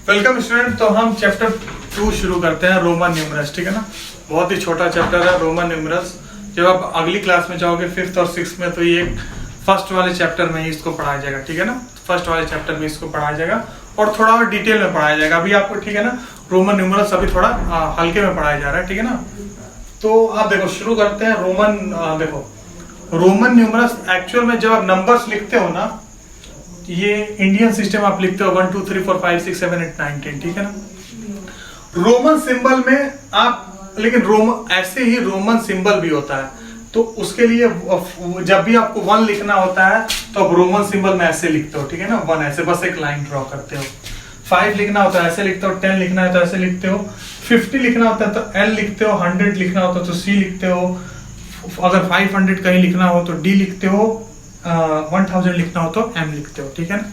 Welcome student. तो हम chapter 2 शुरू करते हैं, रोमन न्यूमरल्स। ठीक है ना, बहुत ही छोटा चैप्टर है रोमन न्यूमरल्स। जब आप अगली क्लास में जाओगे 5th और 6th में, तो ये फर्स्ट वाले चैप्टर में ही इसको पढ़ाया जाएगा। ठीक है ना, फर्स्ट वाले चैप्टर में इसको पढ़ाया जाएगा और थोड़ा और डिटेल में पढ़ाया जाएगा। अभी आपको ठीक है ना, रोमन न्यूमरल्स अभी थोड़ा हल्के में पढ़ाया जा रहा है। ठीक है ना, तो आप देखो शुरू करते हैं रोमन। देखो रोमन न्यूमरल्स एक्चुअल में जब आप नंबर्स लिखते हो ना, ये इंडियन सिस्टम आप लिखते हो 1 2 3 4 5 6 7 8 9 10। ठीक है ना, रोमन सिंबल में आप, लेकिन ऐसे ही रोमन सिंबल भी होता है। तो उसके लिए जब भी आपको 1 लिखना होता है तो आप रोमन सिंबल में ऐसे लिखते हो। ठीक है ना, 1 ऐसे बस एक लाइन ड्रॉ करते हो। 5 लिखना होता है ऐसे लिखते हो, 10 लिखना है तो ऐसे लिखते हो, 50 लिखना होता है तो L लिखते हो, 100 लिखना होता है तो C लिखते हो, अगर 500 कहीं लिखना हो तो D लिखते हो, 1000 लिखना हो तो M लिखते हो। ठीक है ना,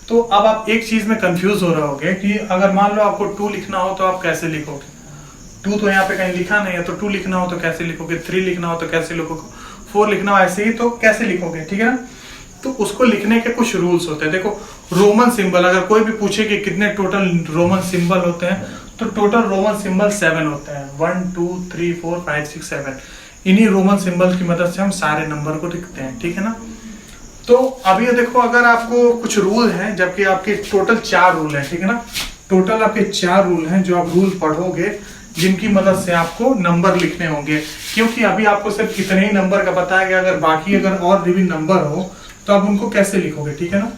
तो अब आप एक चीज में कंफ्यूज हो रहे होगे कि अगर मान लो आपको 2 लिखना हो तो आप कैसे लिखोगे। 2 तो यहाँ पे कहीं लिखा नहीं है, तो 2 लिखना हो तो कैसे लिखोगे, 3 लिखना हो तो कैसे लिखोगे, 4 लिखना हो ऐसे ही तो कैसे लिखोगे। ठीक है ना, तो उसको लिखने के कुछ रूल्स होते हैं। देखो रोमन सिंबल, अगर कोई भी पूछे कि कितने टोटल रोमन सिंबल होते हैं, तो टोटल रोमन सिंबल 7 होते हैं। 1 2 3 4 5 6 7। इन्हीं रोमन सिंबल की मदद से हम सारे नंबर को लिखते हैं। ठीक है ना, तो अभी देखो अगर आपको कुछ रूल हैं, जबकि आपके टोटल 4 रूल हैं। ठीक है ना, टोटल आपके 4 रूल हैं जो आप रूल पढ़ोगे, जिनकी मदद से आपको नंबर लिखने होंगे। क्योंकि अभी आपको सिर्फ इतने ही नंबर का बताया गया, अगर बाकी अगर और भी नंबर हो तो आप उनको कैसे लिखोगे। ठीक है ना,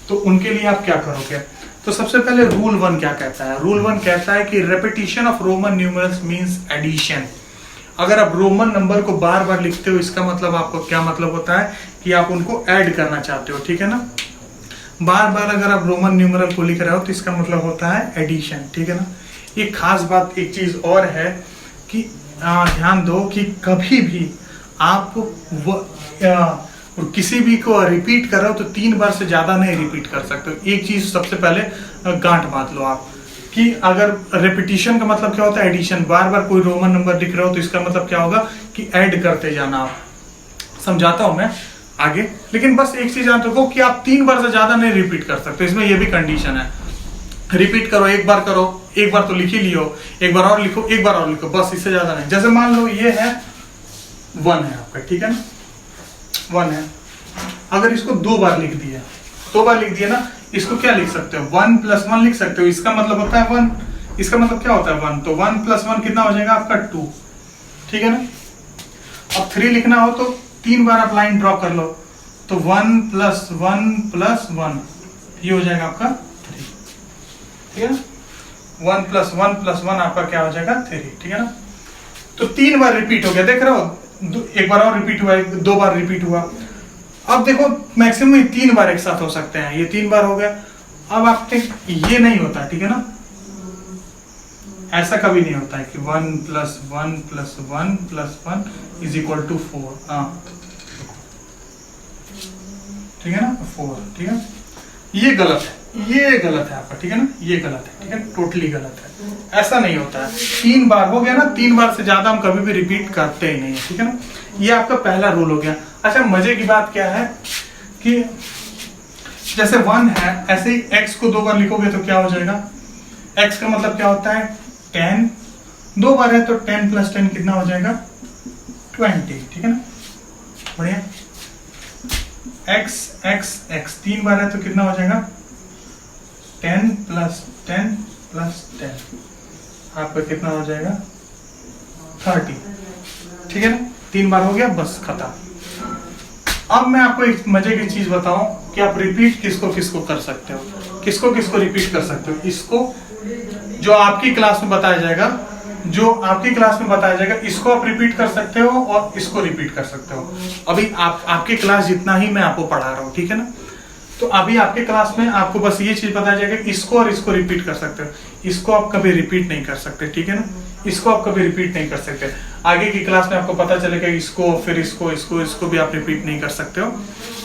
तो उनके लिए आप क्या करोगे। तो सबसे पहले रूल 1 क्या कहता है। रूल 1 कहता है कि repetition of Roman numerals means addition. अगर आप रोमन नंबर को बार बार लिखते हो, इसका मतलब आपको क्या मतलब होता है कि आप उनको ऐड करना चाहते हो। ठीक है ना, बार बार अगर आप रोमन न्यूमरल को लिख रहे हो तो इसका मतलब होता है एडिशन। ठीक है ना, एक खास बात एक चीज और है कि ध्यान दो कि कभी भी आप किसी भी को रिपीट कर रहे हो तो 3 बार से ज्यादा नहीं रिपीट कर सकते हो। एक चीज सबसे पहले गांठ बांध लो आप कि अगर रेपिटेशन का मतलब क्या होता है, एडिशन। बार बार कोई रोमन नंबर लिख रहे हो तो इसका मतलब क्या होगा कि ऐड करते जाना। आप समझाता हूं मैं आगे, लेकिन बस एक चीज याद रखो कि आप 3 बार से ज्यादा नहीं रिपीट कर सकते। इसमें यह भी कंडीशन है, रिपीट करो, एक बार करो, एक बार तो लिख ही लियो, एक बार और लिखो, एक बार और लिखो, बस इससे ज्यादा नहीं। जैसे मान लो ये है 1 है आपका, ठीक है ना, 1 है। अगर इसको 2 बार लिख दिया, 2 बार लिख दिया ना, इसको क्या लिख सकते हो, 1 + 1 लिख सकते हो। इसका मतलब होता है 1, इसका मतलब क्या होता है 1, तो 1 + 1 कितना हो जाएगा आपका 2। ठीक है ना, अब 3 लिखना हो तो 3 बार आप लाइन ड्रॉ कर लो, तो 1 + 1 + 1 ये हो जाएगा आपका 3। ठीक है ना, 1 + 1 + 1 आपका क्या हो जाएगा 3। ठीक है ना, तो 3 बार रिपीट हो गया, देख रहे हो, एक बार और रिपीट हुआ, 2 बार रिपीट हुआ। अब देखो मैक्सिमम 3 बार एक साथ हो सकते हैं, ये 3 बार हो गया। अब आपके ये नहीं होता। ठीक है ना, ऐसा कभी नहीं होता है कि 1 + 1 + 1 + 1 = 4। ठीक है ना, 4। ठीक है, ये गलत है, ये गलत है आपका। ठीक है ना, ये गलत है। ठीक है, टोटली गलत है, ऐसा नहीं होता है। 3 बार हो गया ना, 3 बार से ज्यादा हम कभी भी रिपीट करते ही नहीं है। ठीक है ना, ये आपका पहला रूल हो गया। अच्छा, मजे की बात क्या है कि जैसे 1 है, ऐसे ही x को 2 बार लिखोगे तो क्या हो जाएगा, x का मतलब क्या होता है 10, 2 बार है तो 10 + 10 कितना हो जाएगा 20। ठीक है ना, बढ़िया। x x x 3 बार है तो कितना हो जाएगा 10 + 10 + 10 आपका कितना हो जाएगा 30। ठीक है ना, 3 बार हो गया, बस खत्म। अब मैं आपको एक मजे की चीज बताऊं कि आप रिपीट किसको किसको कर सकते हो, किसको किसको रिपीट कर सकते हो। इसको जो आपकी क्लास में बताया जाएगा, जो आपकी क्लास में बताया जाएगा, इसको आप रिपीट कर सकते हो और इसको रिपीट कर सकते हो। अभी आपकी क्लास जितना ही मैं आपको पढ़ा रहा हूँ। ठीक है ना, तो अभी आपके क्लास में आपको बस ये चीज बताया जाएगा, इसको और इसको रिपीट कर सकते हो, इसको आप कभी रिपीट नहीं कर सकते। ठीक है ना, इसको आप कभी रिपीट नहीं कर सकते। आगे की क्लास में आपको पता चलेगा इसको, फिर इसको, इसको भी आप रिपीट नहीं कर सकते हो।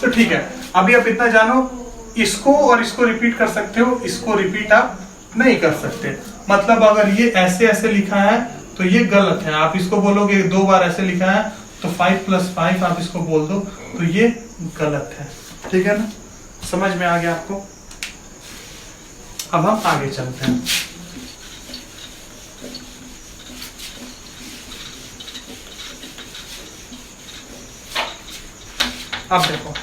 तो ठीक है, अभी आप इतना जानो, इसको और इसको रिपीट कर सकते हो, इसको रिपीट आप नहीं कर सकते। मतलब अगर ये ऐसे ऐसे लिखा है तो ये गलत है, आप इसको बोलोगे 2 बार ऐसे लिखा है तो 5 + 5 आप इसको बोल दो तो ये गलत है। ठीक है ना, समझ में आ गया आपको। अब हम आगे चलते हैं। अब देखो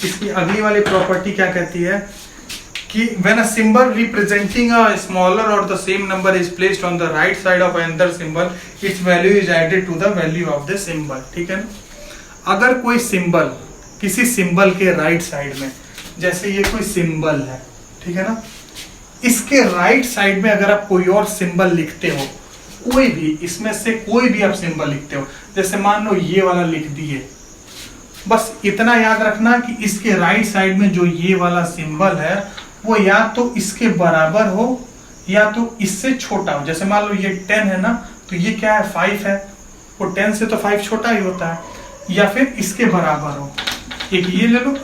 इसकी अगली वाली प्रॉपर्टी क्या कहती है कि when a symbol representing a smaller or the same number is placed on the right side of another symbol, its value is added to the value of the symbol। ठीक है ना, अगर कोई सिंबल किसी सिंबल के right side में, जैसे ये कोई सिंबल है, ठीक है ना, इसके राइट साइड में अगर आप कोई और सिंबल लिखते हो, कोई भी इसमें से कोई भी आप सिंबल लिखते हो, जैसे मान लो ये वाला लिख दिए, बस इतना याद रखना कि इसके राइट साइड में जो ये वाला सिंबल है वो या तो इसके बराबर हो या तो इससे छोटा हो। जैसे मान लो ये 10 है ना, तो ये क्या है 5 है, वो 10 से तो 5 छोटा ही होता है, या फिर इसके बराबर हो, एक ये ले लो,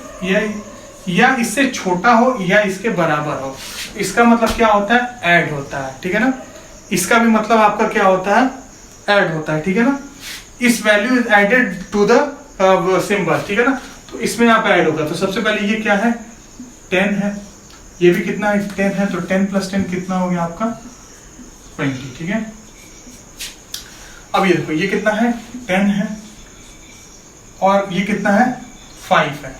या इससे छोटा हो या इसके बराबर हो। इसका मतलब क्या होता है, ऐड होता है। ठीक है ना, इसका भी मतलब आपका क्या होता है, ऐड होता है। ठीक है ना, इस value is added to the symbol. ठीक है ना, तो इसमें यहाँ पे ऐड होगा। तो सबसे पहले ये क्या है, 10 है, ये भी कितना है, 10 है, तो 10 + 10 कितना हो गया आपका 20। ठीक है, अब ये देखो ये कितना है, 10 है, और ये कितना है 5 है,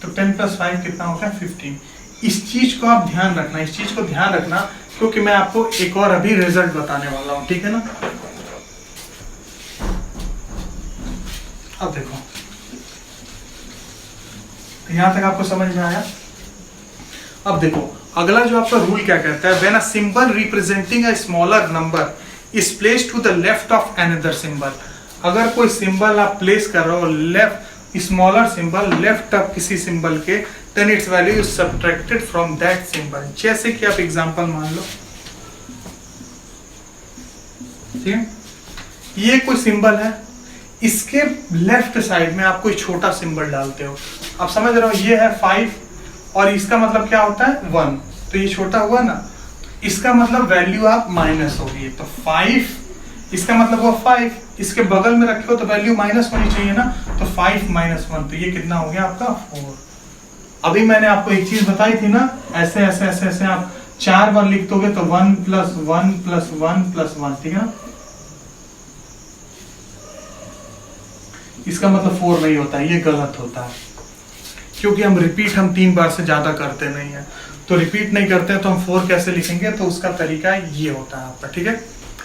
तो 10 + 5 कितना हो गया 15। इस चीज को आप ध्यान रखना, इस चीज को ध्यान रखना, क्योंकि मैं आपको एक और अभी रिजल्ट बताने वाला हूं। ठीक है ना, अब देखो यहां तक आपको समझ में आया। अब देखो अगला जो आपका रूल क्या कहता है, when a symbol representing a smaller number is placed to the left of another symbol. अगर कोई सिंबल आप प्लेस कर रहे हो left, smaller symbol left of किसी सिंबल के, then its value is subtracted from that symbol. जैसे कि आप एग्जांपल मान लो, ठीक है, ये कोई सिंबल है, इसके लेफ्ट साइड में आप कोई छोटा सिंबल डालते हो, आप समझ रहे हो, ये है 5 और इसका मतलब क्या होता है 1, तो ये छोटा हुआ ना, इसका मतलब वैल्यू आप माइनस होगी, तो 5 इसका मतलब वो 5, इसके बगल में रखे हो तो वैल्यू माइनस होनी चाहिए ना, तो 5 - 1, तो ये कितना हो गया आपका 4। अभी मैंने आपको एक चीज बताई थी ना, ऐसे ऐसे ऐसे ऐसे आप 4 बार लिख दोगे तो 1 + 1 + 1 + 1, ठीक है ना, इसका मतलब 4 नहीं होता है, ये गलत होता है, क्योंकि हम रिपीट 3 बार से ज्यादा करते नहीं है, तो रिपीट नहीं करते हैं तो हम 4 कैसे लिखेंगे, तो उसका तरीका ये होता है आपका। ठीक है,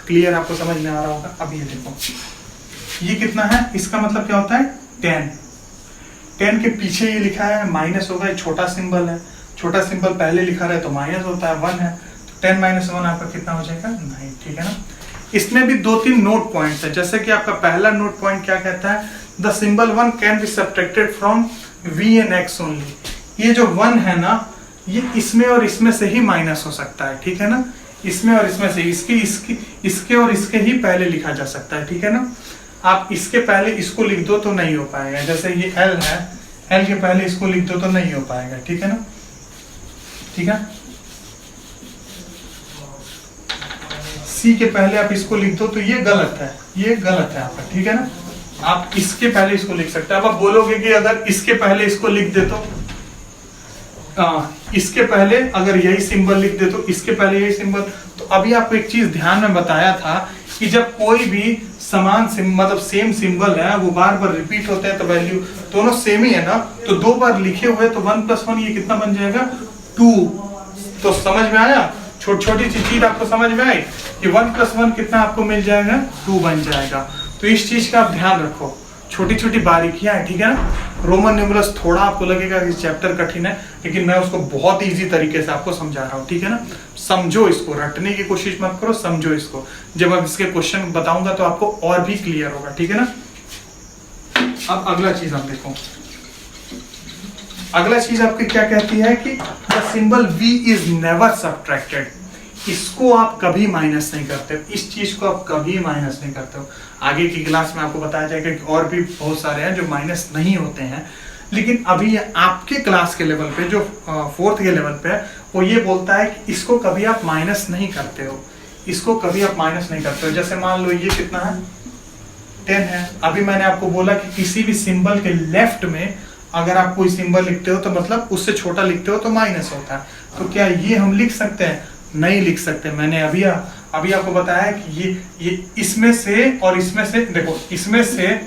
क्लियर, आपको समझ में आ रहा होगा। अब ये देखो ये कितना है, इसका मतलब क्या होता है 10, 10 के पीछे ये लिखा है माइनस होगा, छोटा सिंबल है, छोटा सिंबल पहले लिखा रहे तो माइनस होता है, 1 है, तो 10 - 1 आपका कितना हो जाएगा 9। ठीक है ना, इसमें भी 2-3 नोट पॉइंट्स है। जैसे कि आपका पहला नोट पॉइंट क्या कहता है, the symbol 1 can be subtracted from v and x only. ये जो 1 है ना, ये इसमें और इसमें से ही माइनस हो सकता है। ठीक है ना, इसमें और इसमें से, इसके और इसके ही पहले लिखा जा सकता है। ठीक है ना, आप इसके पहले इसको लिख दो तो नहीं हो पाएगा, जैसे ये l है, l के पहले इसको लिख दो तो नहीं हो पाएगा। ठीक है ना, ठीक है, c के पहले आप इसको लिख दो तो ये गलत है, ये गलत है आपका। ठीक है ना, आप इसके पहले इसको लिख सकते हैं। अब आप बोलोगे कि अगर इसके पहले इसको लिख दे तो इसके पहले अगर यही सिंबल लिख दे तो इसके पहले यही सिंबल, तो अभी आपको एक चीज ध्यान में बताया था कि जब कोई भी समान मतलब सेम सिंबल है वो बार बार रिपीट होते हैं तो वैल्यू दोनों सेम ही है ना, तो 2 बार लिखे हुए तो 1 + 1 ये कितना बन जाएगा 2। तो समझ में आया, छोटी चीज आपको समझ में आई कि 1 + 1 कितना आपको मिल जाएगा 2 बन जाएगा। तो इस चीज का आप ध्यान रखो, छोटी बारीकियां हैं। ठीक है ना, रोमन न्यूमरल्स थोड़ा आपको लगेगा कि चैप्टर कठिन है, लेकिन मैं उसको बहुत इजी तरीके से आपको समझा रहा हूँ। ठीक है ना, समझो इसको, रटने की कोशिश मत करो, समझो इसको। जब अब इसके क्वेश्चन बताऊंगा तो आपको और भी क्लियर होगा। ठीक है ना, अब अगला चीज हम देखो, अगला चीज आपकी क्या कहती है कि the symbol v is never subtracted. इसको आप कभी माइनस नहीं करते, इस चीज को आप कभी माइनस नहीं करते हो। आगे की क्लास में आपको बताया जाएगा कि और भी बहुत सारे हैं जो माइनस नहीं होते हैं, लेकिन अभी आपके क्लास के लेवल पे जो 4th के लेवल पे है वो ये बोलता है कि इसको कभी आप माइनस नहीं करते हो, इसको कभी आप माइनस नहीं करते हो। जैसे मान लो ये कितना है 10 है, अभी मैंने आपको बोला कि किसी भी सिंबल के लेफ्ट में अगर आप कोई सिंबल लिखते हो तो मतलब उससे छोटा लिखते हो तो माइनस होता है, तो क्या ये हम लिख सकते हैं नहीं लिख सकते। मैंने अभी आपको बताया कि ये इसमें से और इसमें से, देखो इसमें से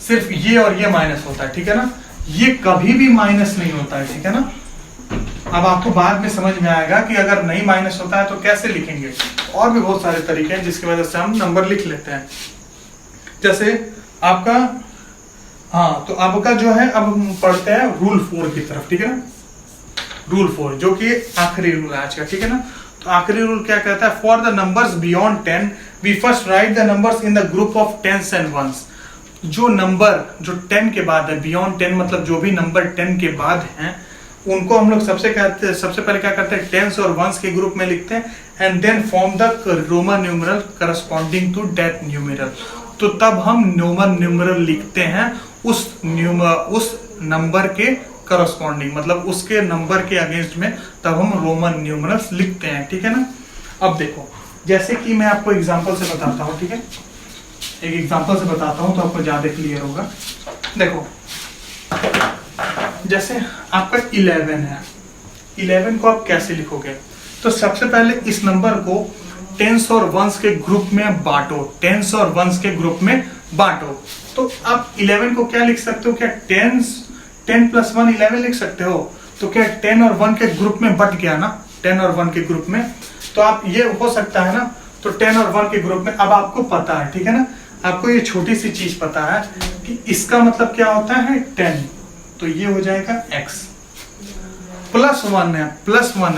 सिर्फ ये और ये माइनस होता है, ठीक है ना, ये कभी भी माइनस नहीं होता है, ठीक है ना। अब आपको बाद में समझ में आएगा कि अगर नहीं माइनस होता है तो कैसे लिखेंगे। और भी बहुत सारे तरीके हैं जिसकी वजह से हम नंबर लिख लेते हैं। जैसे आपका, हाँ, तो आपका जो है, अब हम पढ़ते हैं रूल 4 की तरफ, ठीक है ना। रूल 4 जो कि आखिरी रूल है आज का, ठीक है ना। तो आखिरी रूल क्या कहता है, for the numbers beyond 10 we first write the numbers in the group of tens and ones. जो नंबर जो 10 के बाद है, बियॉन्ड 10 मतलब जो भी नंबर 10 के बाद हैं, उनको हम लोग सबसे पहले क्या करते हैं, टेंस और वंस के ग्रुप में लिखते हैं, and then form the Roman numeral corresponding to that numeral. तो तब हम रोमन न्यूमरल लिखते हैं उस नंबर के करस्पॉन्डिंग, मतलब उसके नंबर के अगेंस्ट में, तब हम रोमन न्यूमरल्स लिखते हैं, ठीक है ना। अब देखो, जैसे कि मैं आपको एग्जांपल से बताता हूँ, ठीक है, एक एग्जांपल से बताता हूँ तो आपको ज्यादा क्लियर होगा। देखो, जैसे आपका 11 है, 11 को आप कैसे लिखोगे, तो सबसे पहले इस नंबर को टेंस और वंस के ग्रुप में बांटो, टेंस और वंस के ग्रुप में बांटो। तो आप 11 को क्या लिख सकते हो, क्या 10 प्लस 1 11 लिख सकते हो। तो क्या 10 और 1 के ग्रुप में बट गया ना, 10 और 1 के ग्रुप में, तो आप ये हो सकता है ना, तो 10 और 1 के ग्रुप में। अब आपको पता है, ठीक है ना, आपको ये छोटी सी चीज पता है कि इसका मतलब क्या होता है 10, तो ये हो जाएगा x। प्लस 1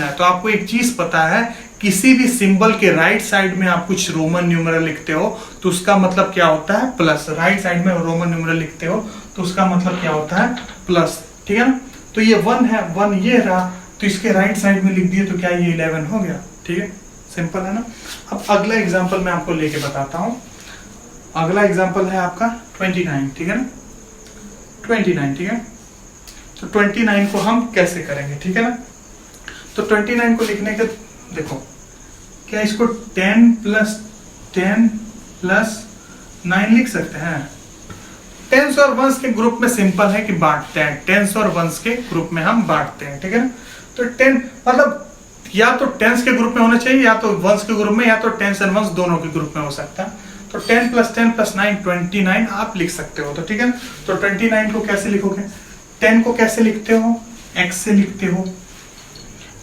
है, तो आपको एक चीज पता है, किसी भी सिंबल के राइट साइड में आप कुछ रोमन न्यूमरल लिखते हो तो उसका मतलब क्या होता है प्लस। राइट साइड में रोमन न्यूमरल लिखते हो तो उसका मतलब क्या होता है प्लस, ठीक है ना। तो ये 1 है, 1 ये रहा, तो इसके राइट साइड में लिख दिए तो क्या ये 11 हो गया, ठीक है, सिंपल है ना। अब अगला एग्जांपल मैं आपको लेके बताता हूं। अगला एग्जांपल है आपका 29, ठीक है ना, 29, ठीक है। तो 29 को हम कैसे करेंगे, ठीक है ना। तो 29 को लिखने के, देखो, क्या इसको 10 प्लस 9 लिख सकते हैं। टेंस और वंस के ग्रुप में सिंपल है कि बांटते हैं, टेंस और वंस के ग्रुप में हम बांटते हैं, ठीक है ना। तो 10 मतलब या तो टेंस के ग्रुप में होना चाहिए, या तो वंस के ग्रुप में, या तो टेंस एंड वंस दोनों के ग्रुप में हो सकता है। तो 10 प्लस 9 29 आप लिख सकते हो, तो ठीक है। तो 29 को कैसे लिखोगे, 10 को कैसे लिखते हो, x से लिखते हो,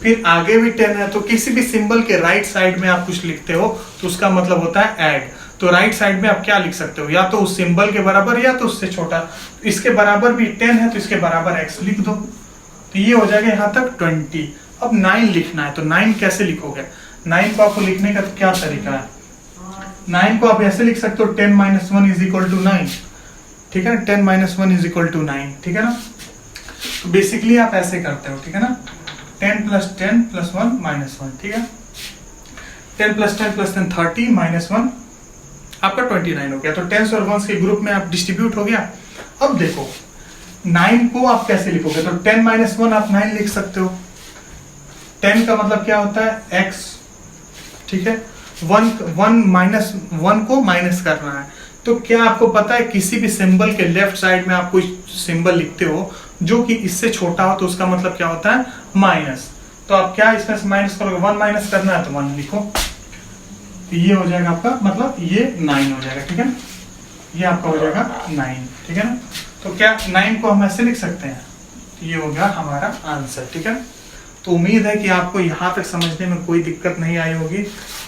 फिर आगे भी 10 है तो किसी भी सिंबल के राइट साइड में आप कुछ लिखते हो तो उसका मतलब होता है ऐड। तो राइट साइड में आप क्या लिख सकते हो, या तो उस सिंबल के बराबर या तो उससे छोटा। इसके बराबर भी 10 है तो इसके बराबर x लिख दो, तो ये हो जाएगा यहाँ तक 20। अब 9 लिखना है, तो 9 कैसे लिखोगे, 9 को आपको लिखने का तो क्या तरीका है, 9 को आप ऐसे लिख सकते हो 10 - 1 = 9, ठीक है, 10 - 1 = 9, ठीक है ना। तो बेसिकली आप ऐसे करते हो, ठीक है ना, 10 + 10 + 1 - 1, ठीक है, 10 + 10 + 10 30 - 1 आपका 29 हो गया। तो टेंस और वंस के ग्रुप में आप डिस्ट्रीब्यूट हो गया। अब देखो 9 को आप कैसे लिखोगे, तो 10 - 1 आप 9 लिख सकते हो। 10 का मतलब क्या होता है x, ठीक है, 1 को माइनस करना है। तो क्या आपको पता है किसी भी सिंबल के लेफ्ट साइड में आप कोई सिंबल लिखते हो जो कि इससे छोटा हो तो उसका मतलब क्या होता है माइनस। तो आप क्या इसमें से माइनस करोगे, 1 माइनस करना है तो 1 लिखो, तो ये हो जाएगा आपका, मतलब ये 9 हो जाएगा, ठीक है, ये आपका हो जाएगा 9, ठीक है ना। तो क्या 9 को हम ऐसे लिख सकते हैं, तो ये हो गया हमारा आंसर, ठीक है। तो उम्मीद है कि आपको यहाँ तक समझने में कोई दिक्कत नहीं आई होगी।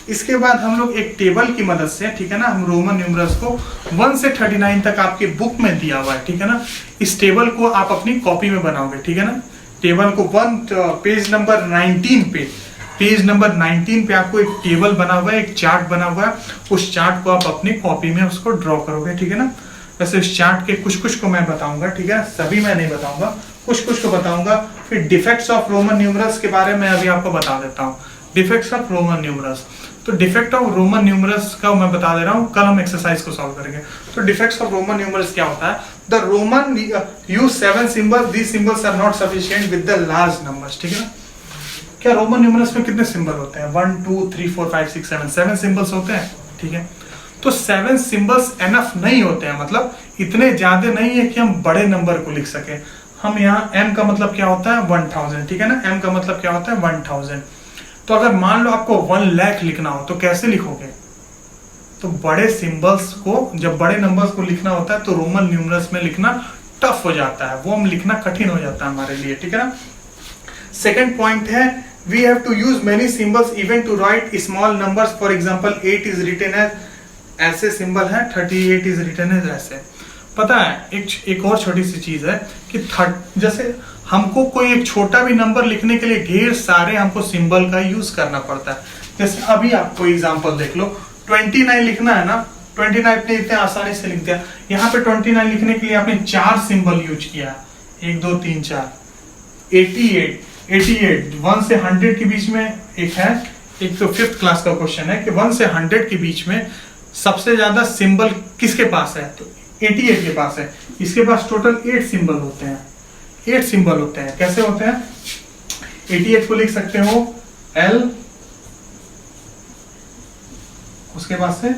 इसके बाद हम लोग एक टेबल की मदद से, ठीक है ना, हम रोमन न्यूमरल्स को 1 से 39 तक आपके बुक में दिया हुआ है, ठीक है ना। इस टेबल को आप अपनी कॉपी में बनाओगे, ठीक है ना। टेबल को पेज नंबर 19 पे आपको एक टेबल बना हुआ है, एक चार्ट बना हुआ है। उस चार्ट को आप अपनी कॉपी में उसको ड्रॉ करोगे, ठीक है ना। वैसे इस चार्ट के कुछ को मैं बताऊंगा, ठीक है, सभी मैं नहीं बताऊंगा, कुछ को बताऊंगा। फिर डिफेक्ट्स ऑफ रोमन न्यूमरल्स के बारे में अभी आपको बता देता हूँ। डिफेक्ट्स ऑफ रोमन न्यूमरल्स, तो डिफेक्ट ऑफ रोमन न्यूमरल्स का मैं बता दे रहा हूँ, कल हम एक्सरसाइज को सॉल्व करेंगे। तो डिफेक्ट्स ऑफ रोमन न्यूमरल्स क्या होता है, the Roman use 7 symbols, these symbols are not sufficient with the large numbers, ठीक है ना। क्या रोमन न्यूमरल्स में कितने सिंबल होते हैं, 1 2 3 4 5 6 7 सिंबल्स होते हैं, ठीक है। तो 7 सिंबल्स एनफ नहीं होते हैं, मतलब इतने ज्यादा नहीं है कि हम बड़े नंबर को लिख सके। हम यहाँ m का मतलब क्या होता है 1000, ठीक है ना, m का मतलब क्या होता है 1000। तो अगर मान लो आपको 1 लाख लिखना हो तो कैसे लिखोगे? तो बड़े सिंबल्स को, जब बड़े नंबर्स को लिखना होता है तो रोमन न्यूमरल्स में लिखना टफ हो जाता है, वो हम लिखना कठिन हो जाता है हमारे लिए, ठीक है ना। सेकेंड पॉइंट है we have to use many symbols even to write small numbers. For example 8 is written as, ऐसे सिंबल है, 38 इज रिटन एज ऐसे। पता है एक और छोटी सी चीज है कि जैसे हमको कोई एक छोटा भी नंबर लिखने के लिए ढेर सारे हमको सिंबल का यूज करना पड़ता है। जैसे अभी आपको एग्जांपल देख लो, 29 लिखना है ना, 29 आपने इतने आसानी से लिख दिया। यहाँ पे 29 लिखने के लिए आपने 4 सिंबल यूज किया, 1 2 3 4। 88 1 से 100 के बीच में एक है, एक तो 5th क्लास का क्वेश्चन है कि 1 से 100 के बीच में सबसे ज्यादा सिंबल किसके पास है? तो 88 के पास है। इसके पास टोटल 8 सिंबल होते हैं, 8 सिंबल होते हैं। कैसे होते हैं? 88 को लिख सकते हो L, उसके बाद से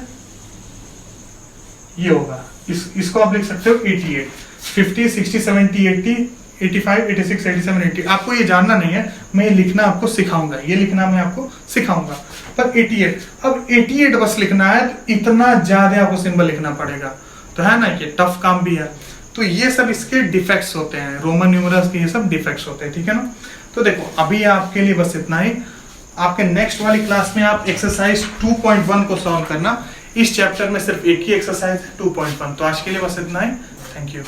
ये होगा, इसको आप लिख सकते हो 88, 50 60 70 80 85 86 87 80। आपको ये जानना नहीं है, मैं ये लिखना आपको सिखाऊंगा, ये लिखना मैं आपको सिखाऊंगा। पर 88, अब 88 बस लिखना है तो इतना ज्यादा आपको सिंबल लिखना पड़ेगा, तो है ना कि टफ काम भी है। तो ये सब इसके डिफेक्ट्स होते हैं, रोमन न्यूमरल्स के ये सब डिफेक्ट्स होते हैं, ठीक है ना। तो देखो अभी आपके लिए बस इतना ही। आपके नेक्स्ट वाली क्लास में आप एक्सरसाइज 2.1 को सॉल्व करना। इस चैप्टर में सिर्फ एक ही एक्सरसाइज है 2.1। तो आज के लिए बस इतना ही। Thank you.